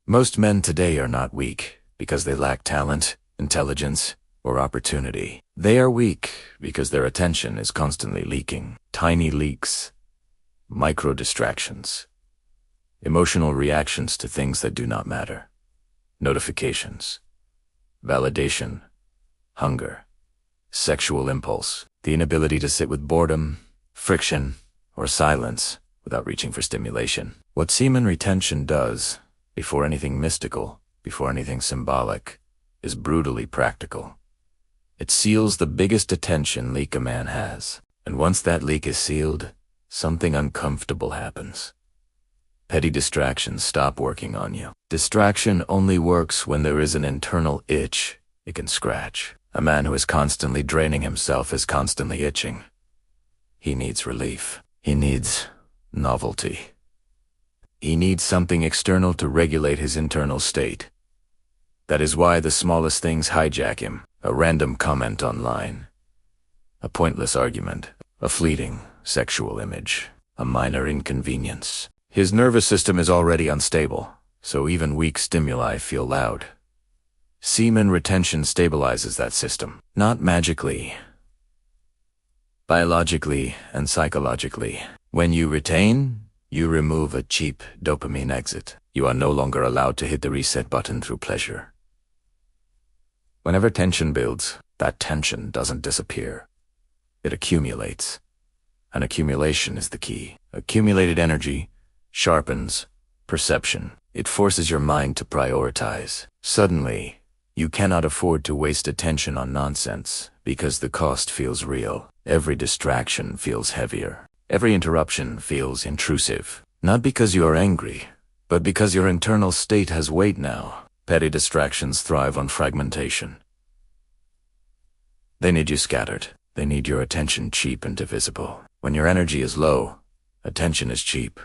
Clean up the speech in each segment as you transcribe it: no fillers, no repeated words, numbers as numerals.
Most men today are not weak because they lack talent, intelligence, or opportunity. They are weak because their attention is constantly leaking. Tiny leaks, micro distractions, emotional reactions to things that do not matter, notifications, validation, hunger, sexual impulse, the inability to sit with boredom, friction, or silence without reaching for stimulation. What semen retention does, before anything mystical, before anything symbolic, is brutally practical. It seals the biggest attention leak a man has. And once that leak is sealed, something uncomfortable happens. Petty distractions stop working on you. Distraction only works when there is an internal itch it can scratch. A man who is constantly draining himself is constantly itching. He needs relief. He needs novelty. He needs something external to regulate his internal state. That is why the smallest things hijack him. A random comment online, a pointless argument, a fleeting sexual image, a minor inconvenience. His nervous system is already unstable, so even weak stimuli feel loud. Semen retention stabilizes that system, not magically, biologically and psychologically. When you retain, you remove a cheap dopamine exit. You are no longer allowed to hit the reset button through pleasure. Whenever tension builds, that tension doesn't disappear. It accumulates. And accumulation is the key. Accumulated energy sharpens perception. It forces your mind to prioritize. Suddenly, you cannot afford to waste attention on nonsense because the cost feels real. Every distraction feels heavier. Every interruption feels intrusive. Not because you are angry, but because your internal state has weight now. Petty distractions thrive on fragmentation. They need you scattered. They need your attention cheap and divisible. When your energy is low, attention is cheap.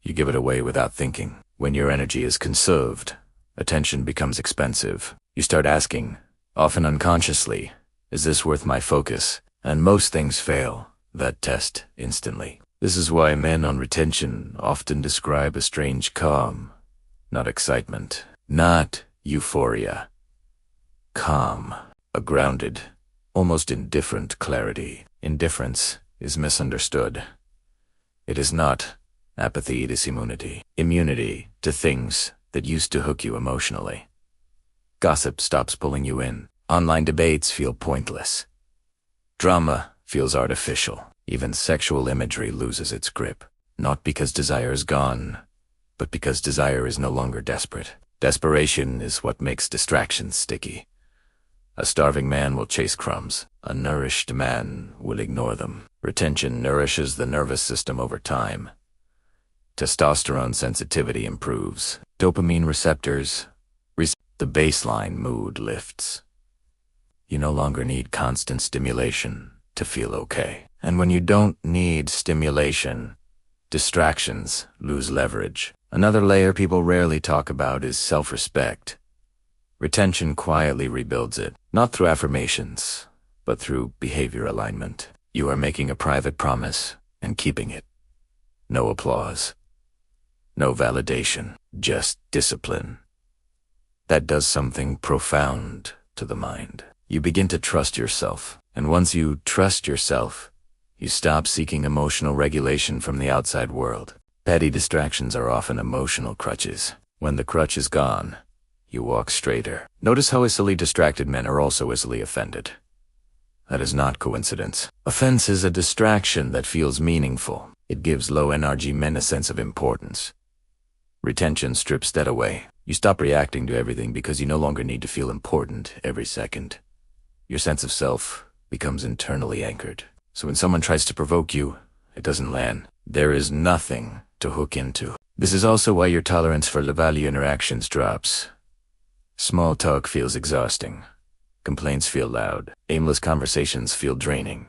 You give it away without thinking. When your energy is conserved, attention becomes expensive. You start asking, often unconsciously, is this worth my focus? And most things fail that test instantly. This is why men on retention often describe a strange calm, not excitement. Not euphoria. Calm. A grounded, almost indifferent clarity. Indifference is misunderstood. It is not apathy, it is immunity. Immunity to things that used to hook you emotionally. Gossip stops pulling you in. Online debates feel pointless. Drama feels artificial. Even sexual imagery loses its grip. Not because desire is gone, but because desire is no longer desperate. Desperation is what makes distractions sticky. A starving man will chase crumbs. A nourished man will ignore them. Retention nourishes the nervous system over time. Testosterone sensitivity improves. Dopamine receptors. The baseline mood lifts. You no longer need constant stimulation to feel okay. And when you don't need stimulation, distractions lose leverage. Another layer people rarely talk about is self-respect. Retention quietly rebuilds it, not through affirmations, but through behavior alignment. You are making a private promise and keeping it. No applause. No validation. Just discipline. That does something profound to the mind. You begin to trust yourself, and once you trust yourself, you stop seeking emotional regulation from the outside world. Petty distractions are often emotional crutches. When the crutch is gone, you walk straighter. Notice how easily distracted men are also easily offended. That is not coincidence. Offense is a distraction that feels meaningful. It gives low-energy men a sense of importance. Retention strips that away. You stop reacting to everything because you no longer need to feel important every second. Your sense of self becomes internally anchored. So when someone tries to provoke you, it doesn't land. There is nothing to hook into. This is also why your tolerance for low-value interactions drops. Small talk feels exhausting. Complaints feel loud. Aimless conversations feel draining.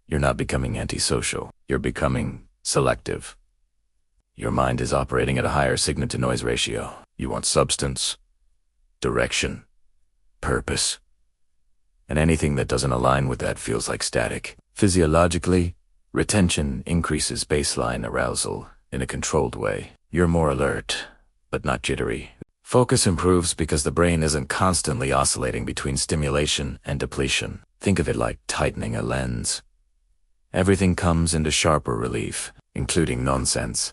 You're not becoming antisocial. You're becoming selective. Your mind is operating at a higher signal-to-noise ratio. You want substance, direction, purpose. And anything that doesn't align with that feels like static. Physiologically, retention increases baseline arousal in a controlled way. You're more alert, but not jittery. Focus improves because the brain isn't constantly oscillating between stimulation and depletion. Think of it like tightening a lens. Everything comes into sharper relief, including nonsense.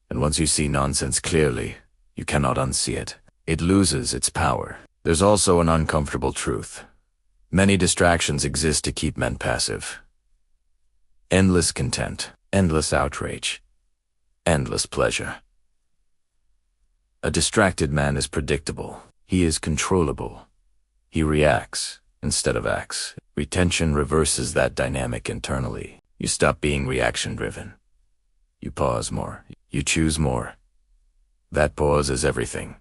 And once you see nonsense clearly, you cannot unsee it. It loses its power. There's also an uncomfortable truth. Many distractions exist to keep men passive. Endless content, endless outrage, endless pleasure. A distracted man is predictable. He is controllable. He reacts instead of acts. Retention reverses that dynamic internally. You stop being reaction-driven. You pause more. You choose more. That pause is everything.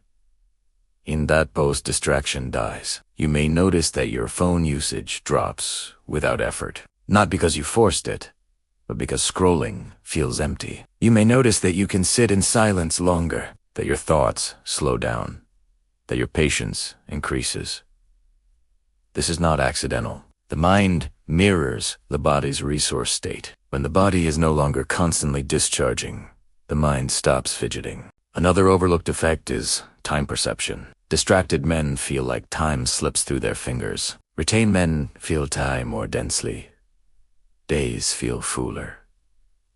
In that pause, distraction dies. You may notice that your phone usage drops without effort. Not because you forced it, but because scrolling feels empty. You may notice that you can sit in silence longer, that your thoughts slow down, that your patience increases. This is not accidental. The mind mirrors the body's resource state. When the body is no longer constantly discharging, the mind stops fidgeting. Another overlooked effect is time perception. Distracted men feel like time slips through their fingers. Retained men feel time more densely. Days feel fuller.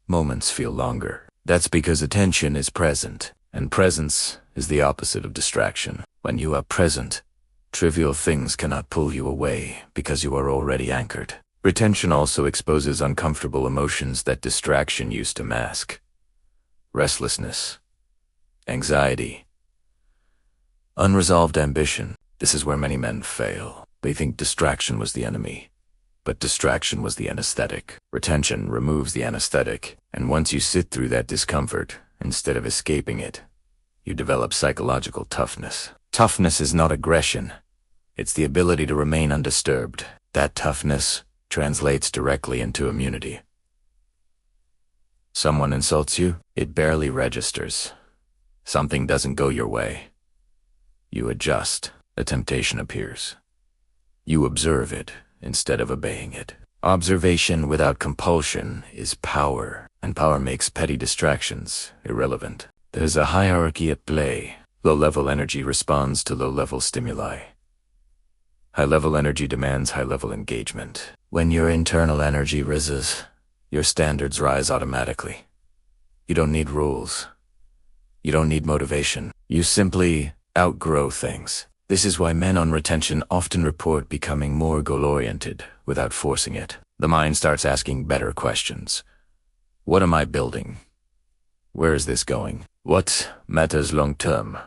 Moments feel longer. That's because attention is present, and presence is the opposite of distraction. When you are present, trivial things cannot pull you away because you are already anchored. Retention also exposes uncomfortable emotions that distraction used to mask. Restlessness, anxiety, unresolved ambition. This is where many men fail. They think distraction was the enemy, but distraction was the anesthetic. Retention removes the anesthetic, and once you sit through that discomfort, instead of escaping it, you develop psychological toughness. Toughness is not aggression. It's the ability to remain undisturbed. That toughness translates directly into immunity. Someone insults you, it barely registers. Something doesn't go your way. You adjust. A temptation appears. You observe it instead of obeying it. Observation without compulsion is power, and power makes petty distractions irrelevant. There's a hierarchy at play. Low-level energy responds to low-level stimuli. High-level energy demands high-level engagement. When your internal energy rises, your standards rise automatically. You don't need rules. You don't need motivation. You simply outgrow things. This is why men on retention often report becoming more goal-oriented without forcing it. The mind starts asking better questions. What am I building? Where is this going? What matters long-term?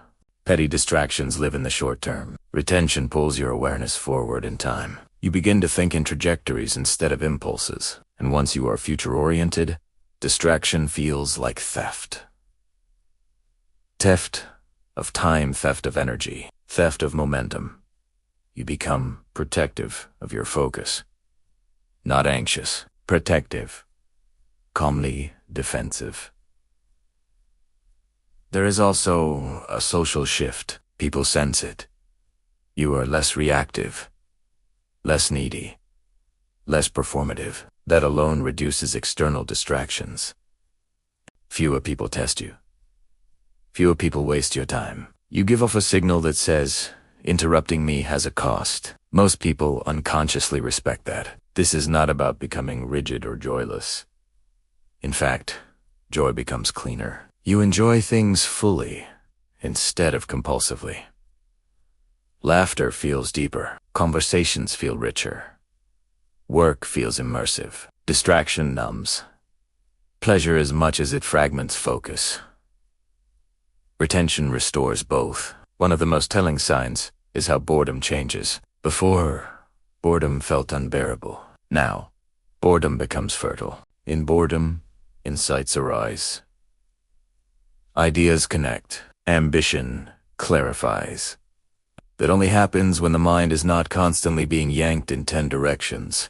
Petty distractions live in the short term. Retention pulls your awareness forward in time. You begin to think in trajectories instead of impulses. And once you are future-oriented, distraction feels like theft. Theft of time, theft of energy, theft of momentum. You become protective of your focus. Not anxious, protective. Calmly defensive. There is also a social shift. People sense it. You are less reactive, less needy, less performative. That alone reduces external distractions. Fewer people test you. Fewer people waste your time. You give off a signal that says, interrupting me has a cost. Most people unconsciously respect that. This is not about becoming rigid or joyless. In fact, joy becomes cleaner. You enjoy things fully instead of compulsively. Laughter feels deeper. Conversations feel richer. Work feels immersive. Distraction numbs. Pleasure as much as it fragments focus. Retention restores both. One of the most telling signs is how boredom changes. Before, boredom felt unbearable. Now, boredom becomes fertile. In boredom, insights arise. Ideas connect. Ambition clarifies. That only happens when the mind is not constantly being yanked in 10 directions.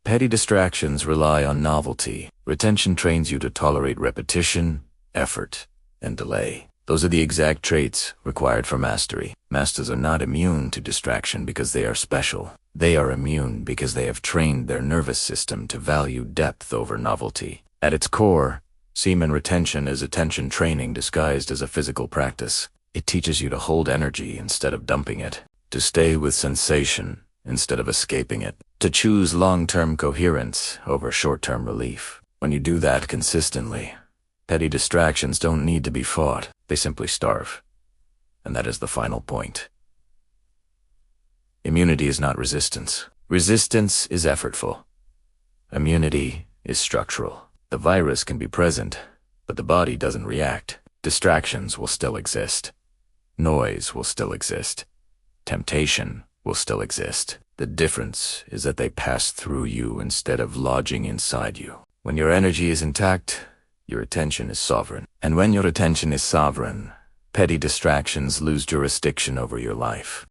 Petty distractions rely on novelty. Retention trains you to tolerate repetition, effort, and delay. Those are the exact traits required for mastery. Masters are not immune to distraction because they are special. They are immune because they have trained their nervous system to value depth over novelty. At its core, Semen retention is attention training disguised as a physical practice. It teaches you to hold energy instead of dumping it, to stay with sensation instead of escaping it, to choose long-term coherence over short-term relief. When you do that consistently, petty distractions don't need to be fought, they simply starve. And that is the final point. Immunity is not resistance. Resistance is effortful. Immunity is structural. The virus can be present, but the body doesn't react. Distractions will still exist. Noise will still exist. Temptation will still exist. The difference is that they pass through you instead of lodging inside you. When your energy is intact, your attention is sovereign. And when your attention is sovereign, petty distractions lose jurisdiction over your life.